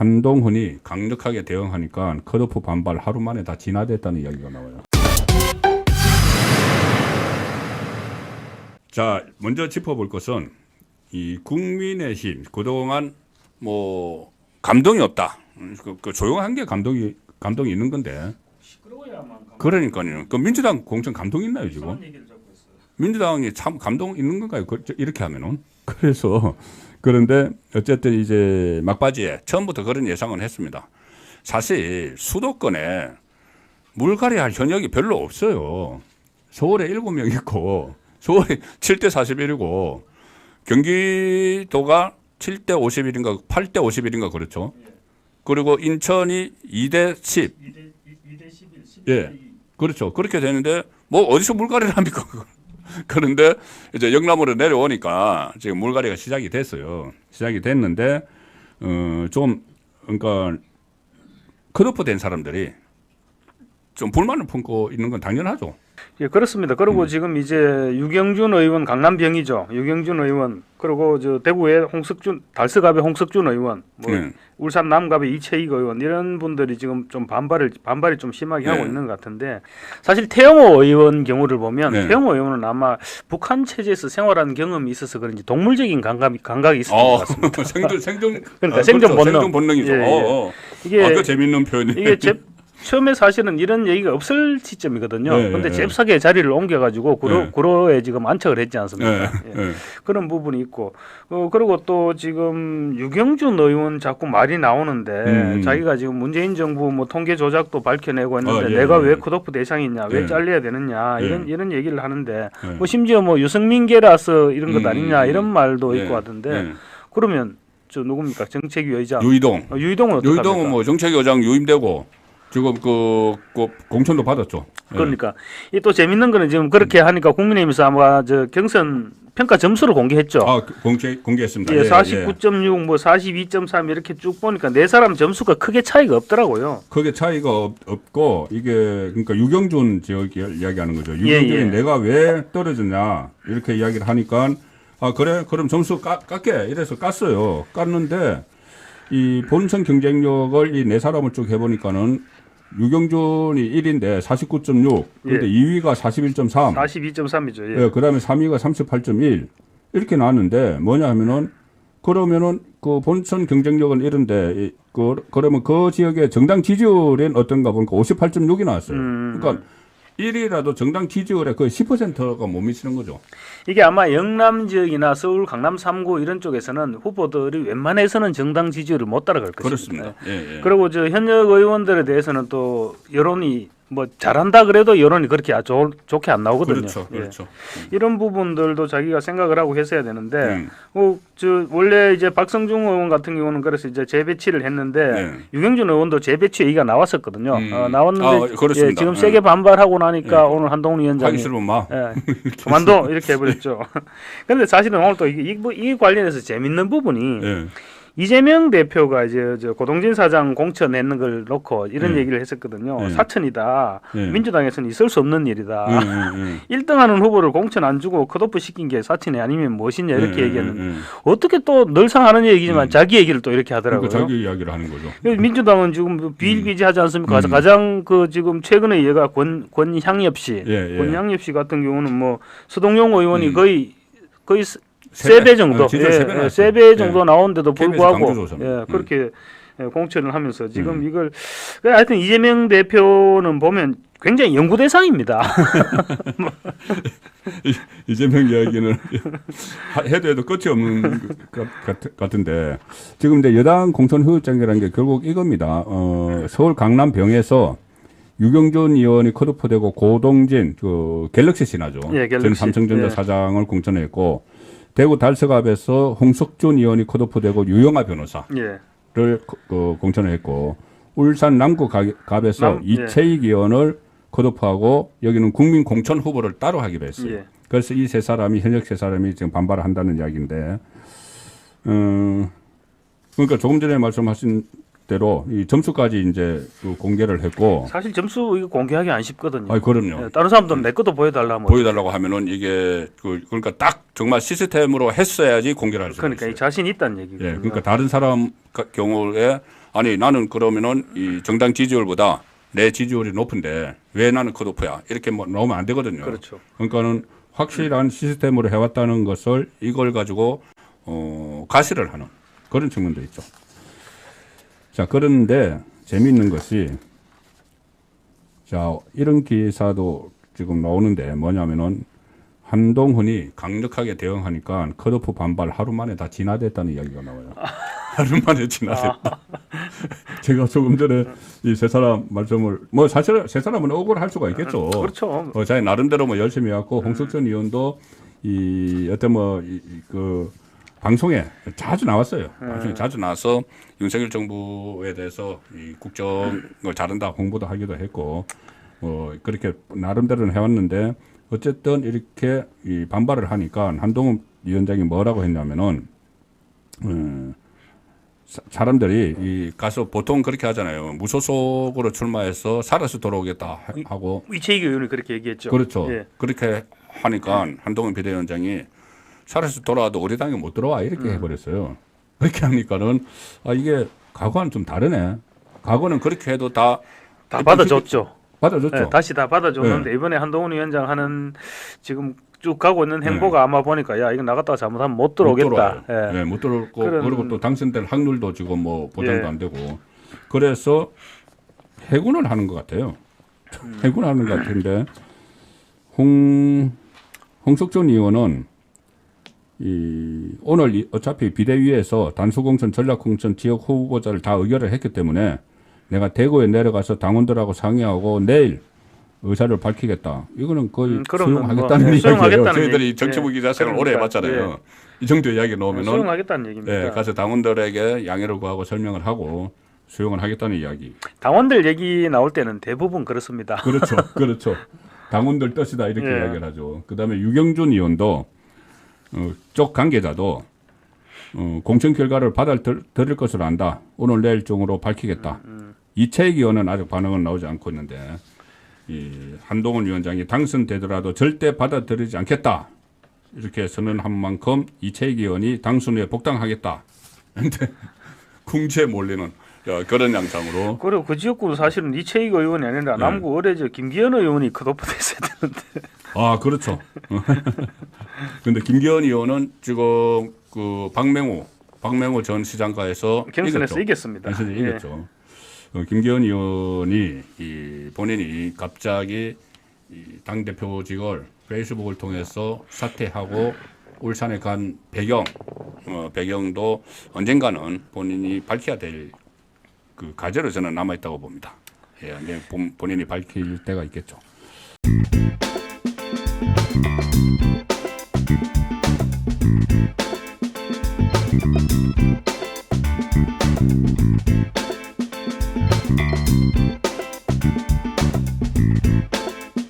한동훈이 강력하게 대응하니까 컷오프 반발 하루 만에 다 진화됐다는 이야기가 나와요. 자, 먼저 짚어볼 것은 이 국민의힘 그동안 뭐 감동이 없다. 그 조용한 게 감동이 있는 건데. 그러니까요. 그 민주당 공천 감동 있나요 지금? 민주당이 참 감동 있는 건가요? 이렇게 하면은. 그래서 그런데 어쨌든 이제 막바지에 처음부터 그런 예상은 했습니다. 사실 수도권에 물갈이 할 현역이 별로 없어요. 서울에 7명 있고 서울이 7대 41이고 경기도가 7대 51인가 8대 51인가 그렇죠. 그리고 인천이 2대 10. 2대 11, 11. 예. 그렇죠. 그렇게 되는데 뭐 어디서 물갈이를 합니까? 그런데 이제 영남으로 내려오니까 지금 물갈이가 시작이 됐어요. 시작이 됐는데 좀 그러니까 컷오프 된 사람들이 좀 불만을 품고 있는 건 당연하죠. 예, 그렇습니다. 그리고 지금 이제 유경준 의원 강남병이죠. 유경준 의원 그리고 저 대구의 홍석준 달서갑의 홍석준 의원, 뭐 울산 남갑의 이채익 의원 이런 분들이 지금 좀 반발이 좀 심하게 하고 있는 것 같은데 사실 태영호 의원 경우를 보면 태영호 의원은 아마 북한 체제에서 생활한 경험이 있어서 그런지 동물적인 감각이 있었던 것 같습니다. 생존 그러니까 생존 본능. 생존 본능이죠. 이게 그 재밌는 표현이. 이게 처음에 사실은 이런 얘기가 없을 시점이거든요. 그런데 잽싸게 자리를 옮겨가지고 구로에 지금 안착을 했지 않습니까? 그런 부분이 있고 그리고 또 지금 유경준 의원 자꾸 말이 나오는데 자기가 지금 문재인 정부 뭐 통계 조작도 밝혀내고 했는데 내가 왜 컷오프 대상이냐, 왜 잘려야 되느냐 이런 얘기를 하는데 뭐 심지어 뭐 유승민계라서 이런 것 아니냐 이런 말도 있고 하던데 그러면 저 누굽니까 정책위 의장 유이동. 유이동은 어떻게 유이동은 뭐 정책위 의장 유임되고. 지금 그 공천도 받았죠. 그러니까 이 또 재밌는 거는 지금 그렇게 하니까 국민의힘에서 아마 저 경선 평가 점수를 공개했죠. 아, 공개했습니다. 예, 49.6, 뭐 42.3 이렇게 쭉 보니까 네 사람 점수가 크게 차이가 없더라고요. 크게 차이가 없고 이게 그러니까 유경준 지역 이야기하는 거죠. 유경준이 내가 왜 떨어졌냐 이렇게 이야기를 하니까 아 그래 그럼 점수 깎게 이래서 깠어요. 깠는데 이 본선 경쟁력을 이 네 사람을 쭉 해보니까는 유경준이 1위인데 49.6, 그런데 2위가 41.3, 42.3이죠. 예, 그다음에 3위가 38.1 이렇게 나왔는데 뭐냐 하면은 그러면은 그 본선 경쟁력은 이런데 그러면 그 지역의 정당 지지율은 어떤가 보니까 58.6이 나왔어요. 그러니까 1위라도 정당 지지율의 거의 10%가 못 미치는 거죠. 이게 아마 영남 지역이나 서울, 강남 3구 이런 쪽에서는 후보들이 웬만해서는 정당 지지율을 못 따라갈 것입니다. 그렇습니다. 그리고 저 현역 의원들에 대해서는 또 여론이 뭐 잘한다 그래도 여론이 그렇게 좋게 안 나오거든요. 그렇죠. 이런 부분들도 자기가 생각을 하고 했어야 되는데, 저 원래 이제 박성중 의원 같은 경우는 그래서 이제 재배치를 했는데 유경준 의원도 재배치 얘기가 나왔었거든요. 나왔는데 지금 세게 반발하고 나니까 오늘 한동훈 위원장이 하기 싫으면 마. 그만둬 이렇게 해버렸죠. 그런데 사실은 오늘 또 이 관련해서 재밌는 부분이. 이재명 대표가 이제 저 고동진 사장 공천 내는 걸 놓고 이런 얘기를 했었거든요. 사천이다. 민주당에서는 있을 수 없는 일이다. 1등하는 후보를 공천 안 주고 컷오프 시킨 게 사천이 아니면 무엇이냐 이렇게 얘기했는데 어떻게 또 늘상 하는 얘기지만 자기 얘기를 또 이렇게 하더라고요. 그러니까 자기 이야기를 하는 거죠. 민주당은 지금 비일비재하지 않습니까? 가장 그 지금 최근에 얘가 권향엽 씨, 권향엽 씨 같은 경우는 뭐 서동용 의원이 거의 3배 정도, 3배 정도 나오는데도 불구하고 그렇게 공천을 하면서 지금 이걸 하여튼 이재명 대표는 보면 굉장히 연구 대상입니다. 이재명 이야기는 해도 끝이 없는 것 같은데 지금 이제 여당 공천 후유장이라는 게 결국 이겁니다. 서울 강남병에서 유경준 의원이 컷오프되고 고동진 그 갤럭시 신화죠. 전 삼성전자 사장을 공천했고 대구 달서갑에서 홍석준 의원이 컷오프되고 유영아 변호사를 공천을 했고 울산 남구갑에서 이채익 의원을 컷오프하고 여기는 국민 공천 후보를 따로 하기로 했어요. 그래서 이 세 사람이 현역 세 사람이 지금 반발을 한다는 이야기인데 그러니까 조금 전에 말씀하신 대로 이 점수까지 이제 공개를 했고 사실 점수 이거 공개하기 안 쉽거든요. 아, 그럼요. 다른 사람들은 내 것도 보여달라고 하면은 이게 그러니까 딱 정말 시스템으로 했어야지 공개를 할 수 있어요. 그러니까 자신 있다는 얘기거든요. 그러니까 다른 사람 경우에 아니 나는 그러면은 이 정당 지지율보다 내 지지율이 높은데 왜 나는 컷오프야 이렇게 뭐 나오면 안 되거든요. 그렇죠. 그러니까는 확실한 시스템으로 해왔다는 것을 이걸 가지고 가시를 하는 그런 측면도 있죠. 자 그런데 재미있는 것이 자 이런 기사도 지금 나오는데 뭐냐면은 한동훈이 강력하게 대응하니까 컷오프 반발 하루 만에 다 진화됐다는 이야기가 나와요. 하루 만에 진화됐다. 제가 조금 전에 이 세 사람 말씀을 뭐 사실 세 사람은 억울할 수가 있겠죠. 그렇죠. 자기 나름대로 뭐 열심히 해왔고 홍석천 의원도 이 어떤 뭐 그 방송에 자주 나왔어요. 방송에 자주 나와서 윤석열 정부에 대해서 이 국정을 잘한다 홍보도 하기도 했고 그렇게 나름대로는 해왔는데 어쨌든 이렇게 이 반발을 하니까 한동훈 위원장이 뭐라고 했냐면은 사람들이 이 가서 보통 그렇게 하잖아요. 무소속으로 출마해서 살아서 돌아오겠다 하고 이채익 의원이 그렇게 얘기했죠. 그렇죠. 예. 그렇게 하니까 한동훈 비대위원장이 살아서 돌아와도 우리 당에 못 들어와 이렇게 해버렸어요. 그렇게 하니까는 이게 과거와는 좀 다르네. 과거는 그렇게 해도 다 받아줬죠. 받아줬죠. 네, 다시 다 받아줬는데 이번에 한동훈 위원장 하는 지금 쭉 가고 있는 행보가 아마 보니까 야 이거 나갔다가 잘못하면 못 들어오겠다. 네, 못 들어오고 그리고 또 당선될 확률도 지금 뭐 보장도 안 되고 그래서 해군을 하는 것 같아요. 해군하는 것 같은데 홍석천 의원은 오늘 어차피 비대위에서 단수공천, 전략공천, 지역 후보자를 다 의결을 했기 때문에 내가 대구에 내려가서 당원들하고 상의하고 내일 의사를 밝히겠다. 이거는 거의 수용하겠다는 뭐, 이야기예요. 저희들이 정치부 기자 생활 오래 해봤잖아요. 이 정도 이야기 나오면은 수용하겠다는 얘기입니다. 네, 가서 당원들에게 양해를 구하고 설명을 하고 수용을 하겠다는 이야기. 당원들 얘기 나올 때는 대부분 그렇습니다. 그렇죠, 그렇죠. 당원들 뜻이다 이렇게 이야기를 하죠. 그다음에 유경준 의원도 쪽 관계자도 공천 결과를 받아들일 것을 안다. 오늘 내일 중으로 밝히겠다. 이채익 의원은 아직 반응은 나오지 않고 있는데 이 한동훈 위원장이 당선되더라도 절대 받아들이지 않겠다. 이렇게 선언한 만큼 이채익 의원이 당선 후에 복당하겠다. 그런데 궁지에 몰리는 그런 양상으로. 그리고 그 지역구 사실은 이채익 의원이 아니라 남구 의뢰저 김기현 의원이 컷오프 됐어야 되는데. 아 그렇죠. 근데 김기현 의원은 지금 그 박맹호 전 시장가에서 경선에서 이겼습니다. 경선에서 이겼죠. 김기현 의원이 본인이 갑자기 당 대표직을 페이스북을 통해서 사퇴하고 울산에 간 배경도 언젠가는 본인이 밝혀야 될 그 과제로 저는 남아 있다고 봅니다. 예, 본인이 밝힐 때가 있겠죠.